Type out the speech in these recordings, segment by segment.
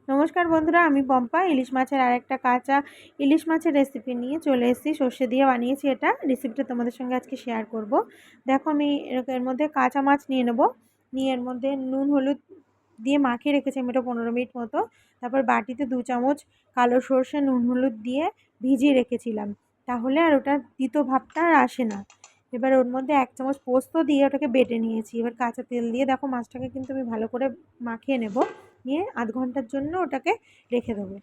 নমস্কার বন্ধুরা, আমি পম্পা ইলিশ মাছের আরেকটা কাঁচা ইলিশ মাছের রেসিপি নিয়ে চলে এসেছি। সর্ষে দিয়ে বানিয়েছি এটা। রেসিপিটা তোমাদের সঙ্গে আজকে শেয়ার করব। দেখো, আমি এর মধ্যে কাঁচা মাছ নিয়ে নেব। নিয়ে এর মধ্যে নুন হলুদ দিয়ে মাখিয়ে রেখেছি আমি এটা 15 মিনিট মতো। তারপর বাটিতে 2 চামচ কালো সর্ষে নুন হলুদ দিয়ে ভিজিয়ে রেখেছিলাম, তাহলে আর ওটার তিতো ভাবটা আর আসে না। এবার ওর মধ্যে 1 চামচ পোস্ত দিয়ে ওটাকে বেটে নিয়েছি। এবার কাঁচা তেল দিয়ে দেখো মাছটাকে কিন্তু আমি ভালো করে মাখিয়ে নেব। নিয়ে আধ ঘন্টার জন্য ওটাকে রেখে দেবো।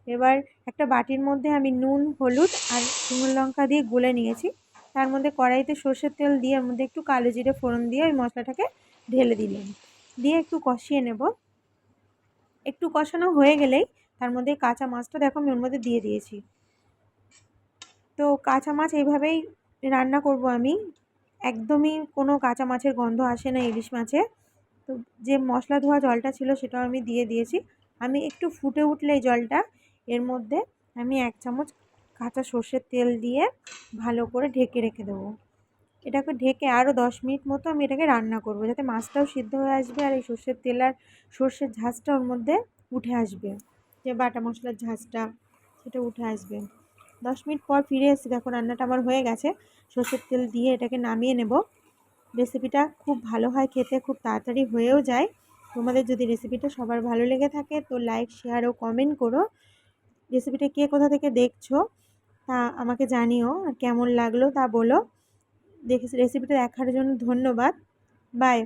এবার একটা বাটির মধ্যে আমি নুন হলুদ আর শুকনো লঙ্কা দিয়ে গুলে নিয়েছি। তার মধ্যে কড়াইতে সর্ষের তেল দিয়ে এর মধ্যে একটু কালো জিরে ফোড়ন দিয়ে ওই মশলাটাকে ঢেলে দিলাম। দিয়ে একটু কষিয়ে নেব। একটু কষানো হয়ে গেলেই তার মধ্যে কাঁচা মাছটা দেখো আমি ওর মধ্যে দিয়ে দিয়েছি। তো কাঁচা মাছ এইভাবেই রান্না করব আমি। একদমই কোনো কাঁচা মাছের গন্ধ আসে না ইলিশ মাছে। তো যে মশলা ধোয়া জলটা ছিল সেটাও আমি দিয়ে দিয়েছি। আমি একটু ফুটে উঠলে এই জলটা, এর মধ্যে আমি 1 চামচ কাঁচা সর্ষের তেল দিয়ে ভালো করে ঢেকে রেখে দেবো। এটাকে ঢেকে আরও 10 মিনিট মতো আমি এটাকে রান্না করব, যাতে মাছটাও সিদ্ধ হয়ে আসবে আর এই সর্ষের তেল আর সর্ষের ঝাঁঝটা ওর মধ্যে উঠে আসবে। যে বাটা মশলার ঝাঁঝটা সেটা উঠে আসবে। 10 মিনিট পর ফিরে এসে দেখো রান্নাটা আমার হয়ে গেছে। সর্ষের তেল দিয়ে এটাকে নামিয়ে নেব। রেসিপিটা খুব ভালো হয় খেতে, খুব তাড়াতাড়ি হয়েও যায়। তোমাদের যদি রেসিপিটা সবার ভালো লেগে থাকে তো লাইক শেয়ার ও কমেন্ট করো। রেসিপিটা কে কোথা থেকে দেখছো তা আমাকে জানিও, আর কেমন লাগলো তা বলো। রেসিপিটা দেখার জন্য ধন্যবাদ। বাই।